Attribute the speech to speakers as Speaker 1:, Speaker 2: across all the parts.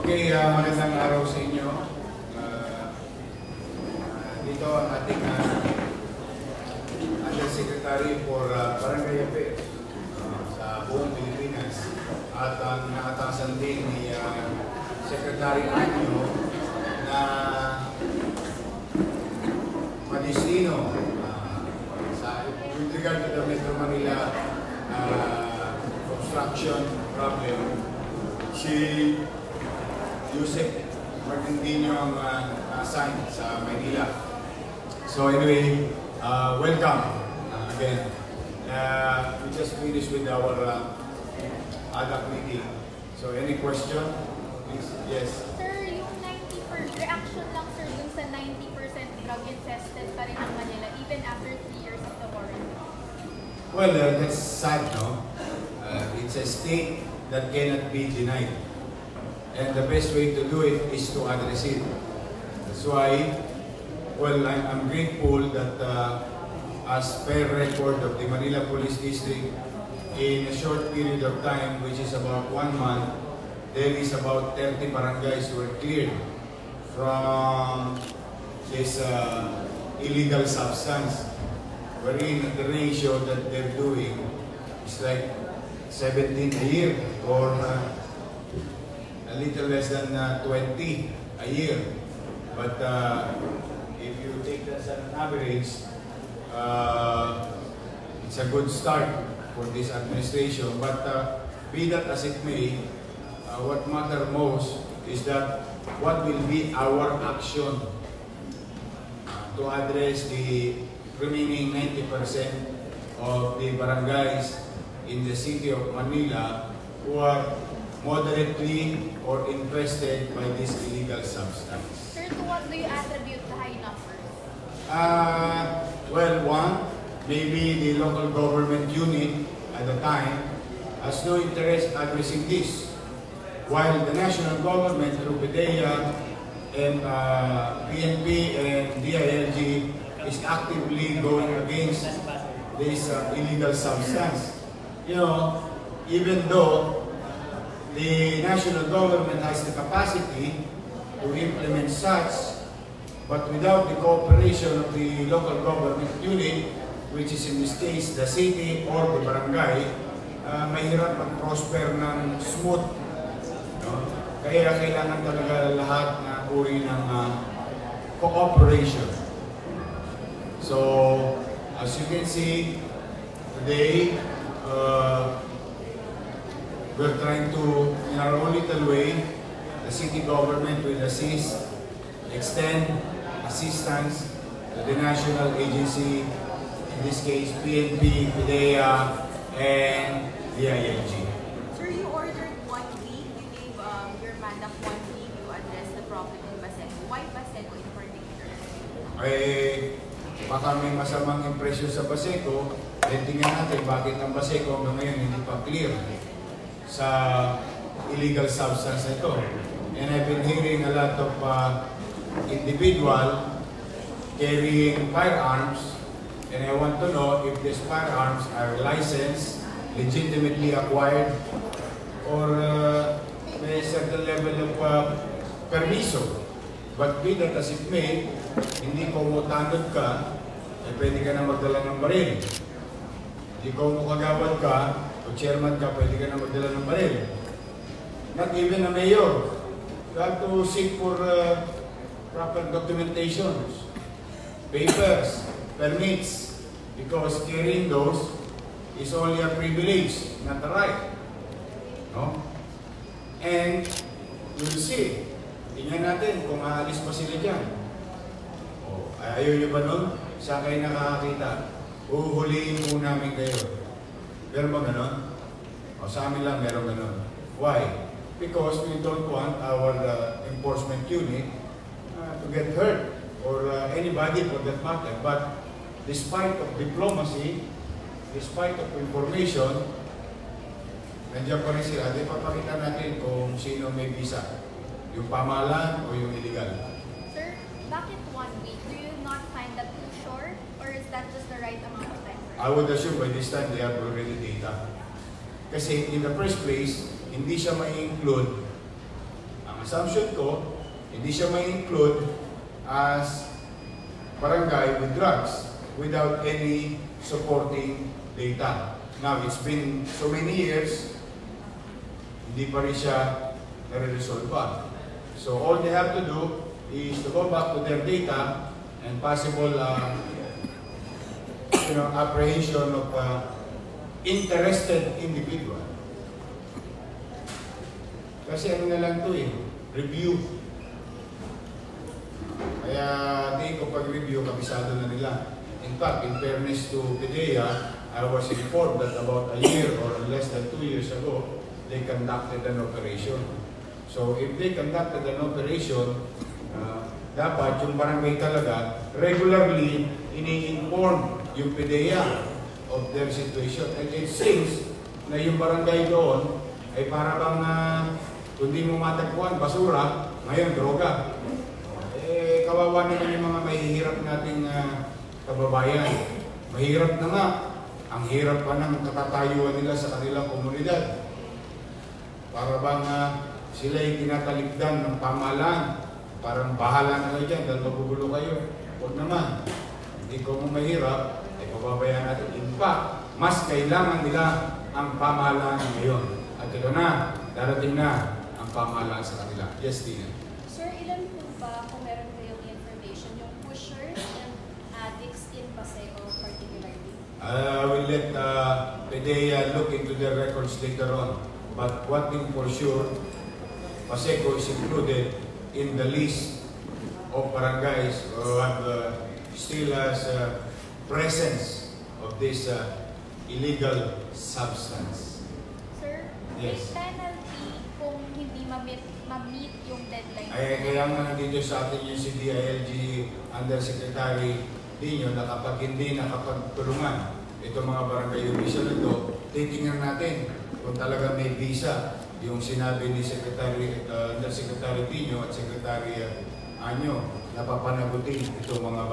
Speaker 1: Okay, magandang araw sa inyo. Dito ang ating Undersecretary for Barangay Affairs sa buong Pilipinas at ang nakatasan din ni Secretary Anyo na Madistino with regard to the Metro Manila obstruction problem. Si Yusek Martindino ang assigned sa Manila. So anyway, welcome again. We just finished with our ADAC meeting. So any question? Please. Yes.
Speaker 2: Sir, yung 90% reaction lang sir dun sa 90% drug infested pa rin ang Manila even after 3 years of the quarantine.
Speaker 1: Well, that's sad, no? It's a state that cannot be denied. And the best way to do it is to address it. That's why, well, I'm grateful that as per record of the Manila Police District, in a short period of time, which is about 1 month, there is about 30 barangays who were cleared from this illegal substance, wherein the ratio that they're doing is like 17 a year or a little less than 20 a year. But if you take that as an average, it's a good start for this administration. But be that as it may, what matters most is that what will be our action to address the remaining 90% of the barangays in the city of Manila who are moderately or infested by this illegal substance.
Speaker 2: Sir, to what do you attribute the high numbers?
Speaker 1: Well, one, maybe the local government unit at the time has no interest addressing this, while the national government through PDEA and PNP and DILG is actively going against this illegal substance. You know, even though the national government has the capacity to implement such, but without the cooperation of the local government unit, which is in this case the city or the barangay, mahirap mag-prosper ng smooth. No? Kaya kailangan talaga lahat na uri ng cooperation. So, as you can see, today, we're trying to, in our own little way, the city government will assist, extend assistance to the national agency, in this case, PNP, PDEA, and DILG.
Speaker 3: Sir, you ordered 1 week. You gave your mandak 1 week to address the problem in Baseco. Why Baseco in particular?
Speaker 1: Baka may masamang impresyon sa Baseco, tingnan natin bakit ang Baseco hanggang ngayon hindi pa clear sa illegal substance na ito. And I've been hearing a lot of individual carrying firearms, and I want to know if these firearms are licensed, legitimately acquired, or may certain level of permiso. But be that as it may, hindi ko mutanod ka, pwede ka na magdala ng baril. Hindi ko mukagawad ka, o chairman ka, pwede ka na magdala ng baril. Not even a mayor. You have to seek for proper documentations, papers, permits, because carrying those is only a privilege, not a right. No? And you'll see, tingnan natin kung aalis pa sila dyan. O, ayaw nyo ba nun? Saan kayo nakakakita? Uhuliin po namin kayo. Meron ba ganon? O, sa amin lang meron ganon. Why? Because we don't want our enforcement unit to get hurt, or anybody for that matter. But despite of diplomacy, despite of information, nandiyan pa rin sila. Di papakita natin kung sino may visa. Yung pamahalaan o yung illegal.
Speaker 2: Sir, bakit 1 week? Do you not find that too short? Or is that just the right amount of time?
Speaker 1: I would assume by this time they have already data. Kasi in the first place, hindi siya ma-include ang assumption ko, hindi siya may include as barangay with drugs without any supporting data. Now, it's been so many years, hindi pa rin siya nare-resolve pa. So all they have to do is to go back to their data and possible apprehension of interested individual. Kasi ano na lang to review. Kaya di ko pag-review, kabisado na nila. In fact, in fairness to PDEA, I was informed that about a year or less than 2 years ago, they conducted an operation. So if they conducted an operation, dapat yung barangay talaga regularly ini-inform yung PDEA of their situation. And it seems na yung barangay doon ay para bang kundi mo matagpuan, basura, ngayon droga. Kawawa naman yung mga mahihirap nating kababayan. Mahirap na nga. Ang hirap pa ng katatayuan nila sa kanilang komunidad. Para bang sila'y tinatalikdan ng pamahalaan. Parang bahala na kayo dyan dahil magugulo kayo. Huwag naman. Hindi ko mo mahirap, ay pababayaan natin. In fact, mas kailangan nila ang pamahalaan ngayon. At ito na, darating na ang pamahalaan sa kanila. Yes, Tina.
Speaker 2: Sir, ilan po ba, kung meron kayong information, yung pushers and addicts in Paseo particularly?
Speaker 1: I will let PDEA look into their records later on. But one thing for sure, Paseco is included in the list of barangays who have still has presence of this illegal substance.
Speaker 2: Sir,
Speaker 1: Yes.
Speaker 2: may penalty kung hindi ma-meet yung deadline.
Speaker 1: Ay, kaya nga nandito sa atin yung si DILG Undersecretary Dino na kapag hindi nakapagtulungan itong mga barangay official ito, titingnan natin kung talaga may visa yung sinabi ni Undersecretary Dino at Secretary Anyo na papanagutin itong mga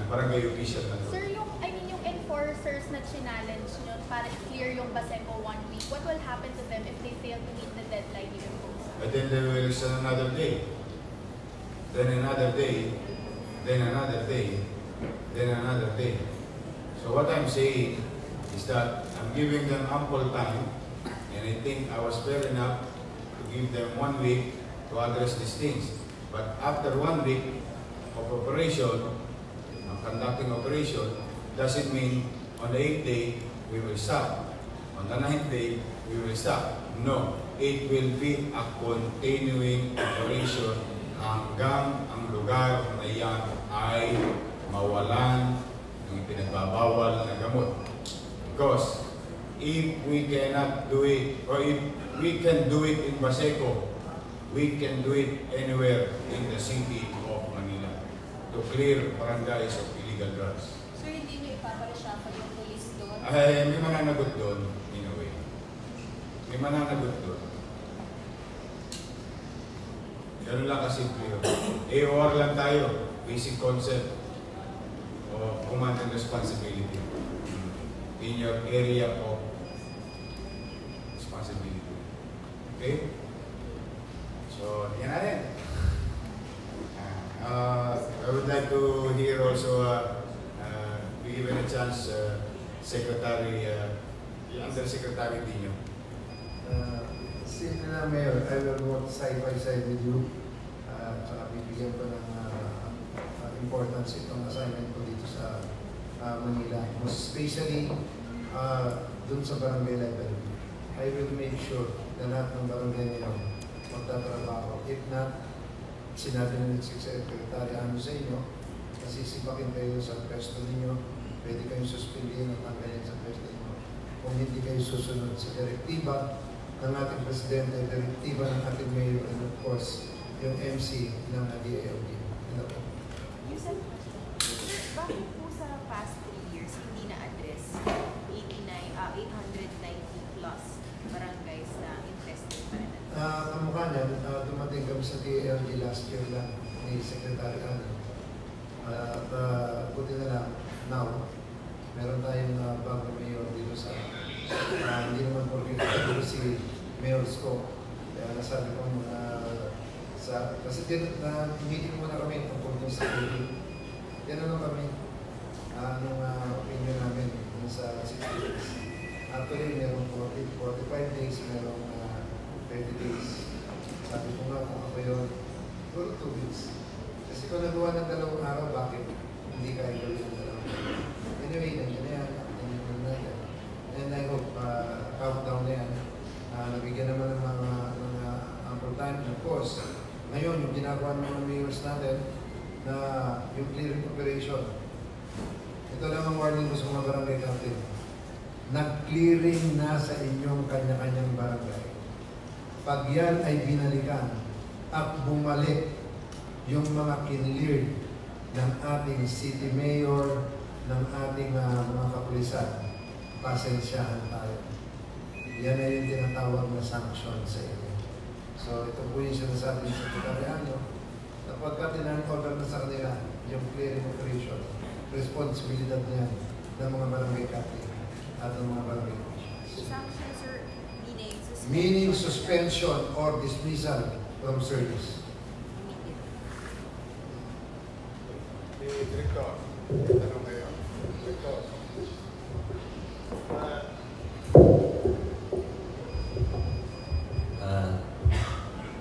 Speaker 1: barangay official na ito.
Speaker 2: Sir, yung enforcers na challenge nyo para clear yung Paseco 1 week, what will happen to them if they fail to meet the deadline you imposed?
Speaker 1: But then they will send another day, then another day, then another day, then another day. So what I'm saying is that I'm giving them ample time, and I think I was fair enough to give them 1 week to address these things. But after 1 week of operation, conducting operation, doesn't mean on the 8th day we will stop. On the 9th day we will stop. No, it will be a continuing operation hanggang ang lugar na yan ay mawalan ng pinagbabawal na gamot. Because if we cannot do it, or if we can do it in Paseco, we can do it anywhere in the city of Manila to clear barangays of illegal drugs.
Speaker 2: Sir, hindi nyo ipapareshuffle yung police doon?
Speaker 1: Ay, may mananagot doon, in a way. May mananagot doon. Ganun lang kasimple yun. AOR lang tayo. Basic concept of command and responsibility in your area of responsibility. Okay? So, yan na rin. I would like to hear also, be given a chance, Secretary, Undersecretary Dino.
Speaker 4: Simple na, Mayor, I will work side by side with you. Saka bibigyan ko ng importance itong assignment ko dito sa Manila. Most especially dun sa barangay level. I will make sure na lahat ng barangay ngayon magtatrabaho. If not, sinabi na ni Secretary Ano sa inyo, nasisipakin kayo sa pwesto ninyo, pwede kayong suspendin at tanggalin sa pwesto ninyo. Kung hindi kayo susunod sa direktiba ng ating Presidente, direktiba ng ating Mayor, and of course, yung MC ng DILG.
Speaker 3: Yusef, bakit po sa past 3 years hindi na-address 890 plus barangays na infested pa rin?
Speaker 4: Kamukha niyan, dumating kami sa DILG last year lang ni Secretary Ano. Buti na lang, now, meron tayong bagong mayor dito sa hindi naman porque dito si Mayor Sko. Kaya nasabi ko Kasi meeting muna kami tungkol sa clearing. Tinanong kami anong opinion namin sa 60 days. Actually, merong 45 days, merong 30 days. Sabi ko nga kung ako yun, siguro 2 weeks. Kasi kung nagawa ng 2 araw, bakit hindi kaya gawin ng 2 araw? Anyway, nandiyan na yan. And I hope countdown na yan. Nabigyan naman ng mga ample time. Of course, ngayon, yung ginagawa ng mga mayors natin na yung clearing operation. Ito lang ang warning ko sa mga barangay captain. Nag-clearing na sa inyong kanya-kanyang barangay. Pag yan ay binalikan at bumalik yung mga kinleared ng ating city mayor, ng ating mga kapulisan, pasensyahan tayo. Yan ay yung tinatawag na sanction sa inyo. So ito po yung sinasabi sa Secretariano na pagka tinanong na sa kanila yung clearing operation, responsibilidad niyan ng mga barangay captain at ng mga barangay officials.
Speaker 3: Sanction, sir,
Speaker 4: Meaning suspension or dismissal from service.
Speaker 1: Director, tanong kayo. Director.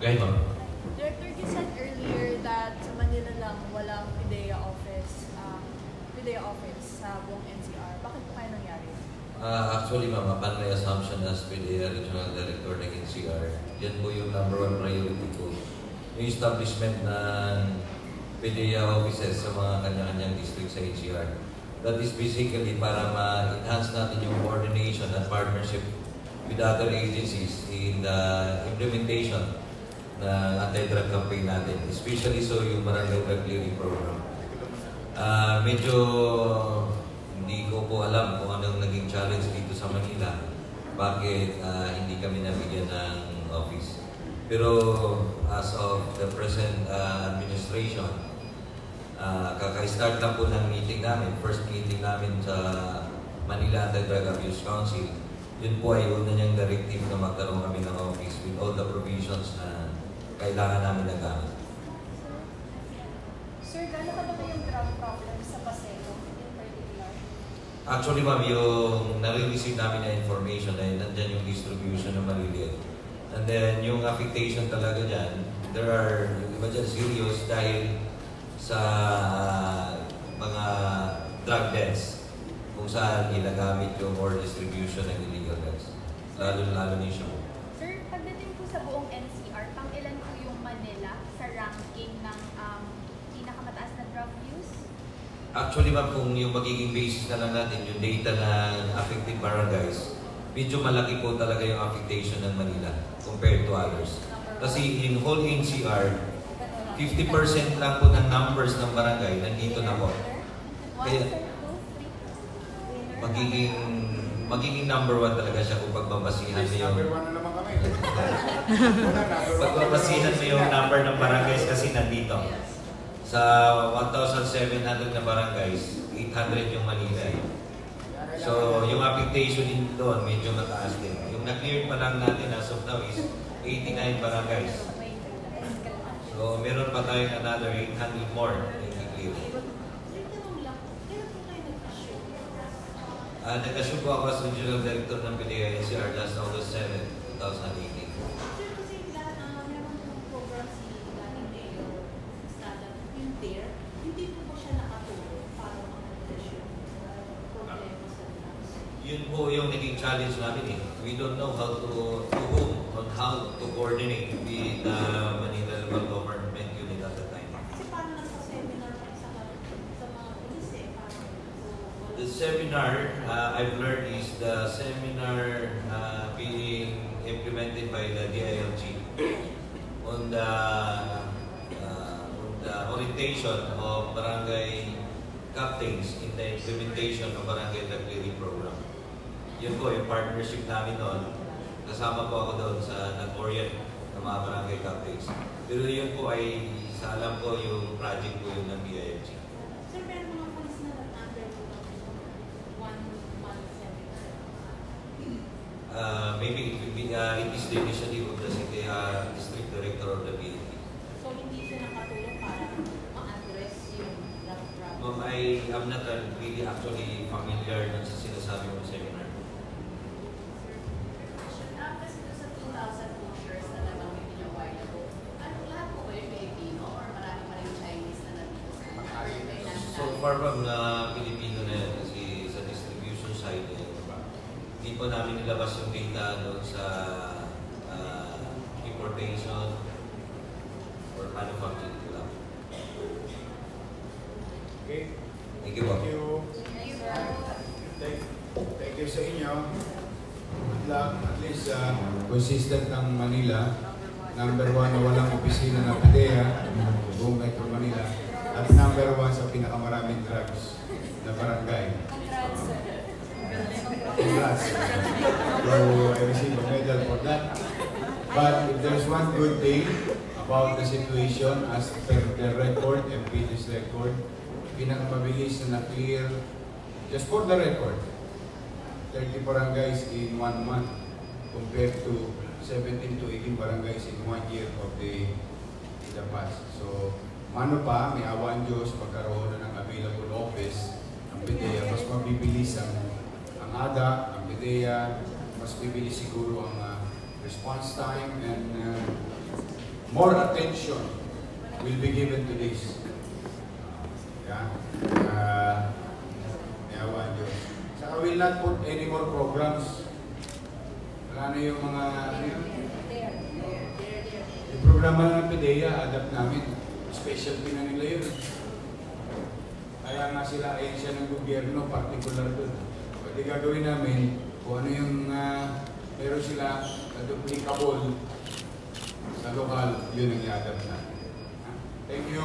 Speaker 5: Guys, ma'am.
Speaker 6: Director, you said earlier that sa Manila lang walang PIDEA office sa buong NCR. Bakit po kaya nangyari?
Speaker 5: Actually, ma'am, upon my assumption as PDEA Regional Director ng NCR, yan po yung #1 priority ko. Yung establishment ng PDEA offices sa mga kanya-kanyang district sa NCR. That is basically para ma-enhance natin yung coordination at partnership with other agencies in the implementation ng anti-drug campaign natin, especially so yung barangay drug clearing program. Medyo hindi ko po alam kung anong naging challenge dito sa Manila. Bakit hindi kami nabigyan ng office. Pero as of the present administration, kaka-start lang po ng meeting namin, first meeting namin sa Manila Anti-Drug Abuse Council. Yun po ay una niyang directive na magkaroon kami ng office with all the provisions na kailangan namin na gamit.
Speaker 6: Sir, gano'n ka ba yung drug problem sa Paseo in particular?
Speaker 5: Actually, ma'am, yung nare-receive namin na information ay nandyan yung distribution ng maliliit. And then, yung affectation talaga dyan, there are, yung iba dyan serious dahil sa mga drug debts kung saan ginagamit yung or distribution ng illegal drugs. Lalo-lalo ni siya.
Speaker 2: Sir, pagdating po sa buong NCR, pang-ilan po yung Manila sa ranking ng pinakamataas na drug use?
Speaker 5: Actually, ma'am, kung yung magiging basis na lang natin, yung data ng affected barangays, medyo malaki po talaga yung affectation ng Manila compared to others. Kasi in whole NCR, 50% lang po ng numbers ng barangay nandito na po. Kaya magiging number 1 talaga siya kung pagbabasihan mo yung
Speaker 1: Number 1 na naman kami.
Speaker 5: pagbabasihan mo yung number ng barangays kasi nandito. Sa 1,700 na barangays, 800 yung Manila eh. So, yung affectation din doon, medyo mataas din. Yung na-clear pa lang natin as of now is 89 barangays. So, meron pa tayong another 800 more na i-clear. Nag-assume po ako as Regional Director ng PDEA NCR last August 7, 2018. Yun po yung naging challenge namin eh. We don't know how to whom, on how to coordinate with the Manila Local Government Unit at the time.
Speaker 6: Kasi paano nasa-seminar sa mga pulis eh?
Speaker 5: The seminar I've learned is the seminar being implemented by the DILG on the orientation of barangay captains in the implementation of barangay drug clearing program. Yun po, yung partnership namin noon, kasama po ako doon sa nag-orient ng mga barangay captains. Pero yun po ay, sa alam ko, yung project po yun ng DILG.
Speaker 6: Sir, meron mga pulis na under 1 month seminar?
Speaker 5: Maybe it is the initiative of the city district director of the PNP.
Speaker 7: So, hindi siya nakatulong para ma-address yung draft.
Speaker 5: Ma'am, I am not really actually familiar dun sa sinasabi mo seminar.
Speaker 7: Kasi doon sa 2,000 pictures na nabanggit niyo a while ago, lahat po ba yung Pilipino or marami pa rin Chinese na nandito sa
Speaker 5: So far from Pilipino na yan, kasi sa distribution side, hindi po namin nilabas yung data doon sa importation or manufacturing lang.
Speaker 1: Okay?
Speaker 5: Thank you po.
Speaker 1: Thank you. Thank you sa inyo. Good luck. At least consistent ng Manila. Number 1 na walang opisina ng PIDEA, buong Metro Manila. At number 1 sa pinakamaraming drugs na barangay. Congrats. So I received a medal for that. But if there's one good thing about the situation as per the record, MPD's record, pinakamabilis na clear, just for the record, 30 barangays in 1 month compared to 17 to 18 barangays in 1 year of the past. So, ano pa, may awa ang Diyos, magkaroon na ng available office ng PIDEA, mas mabibilis ang ADA, ang PIDEA, mas bibilis siguro ang response time and more attention will be given to this. May awa ang Diyos. Saka will not put any more programs. Wala na yung mga yung programa ng PIDEA, adapt namin. Specialty na nila yun. Kaya nga sila ahensya ng gobyerno, particular doon. Pwede gagawin namin kung ano yung meron sila na duplicable sa lokal, yun ang i-adapt natin. Thank you.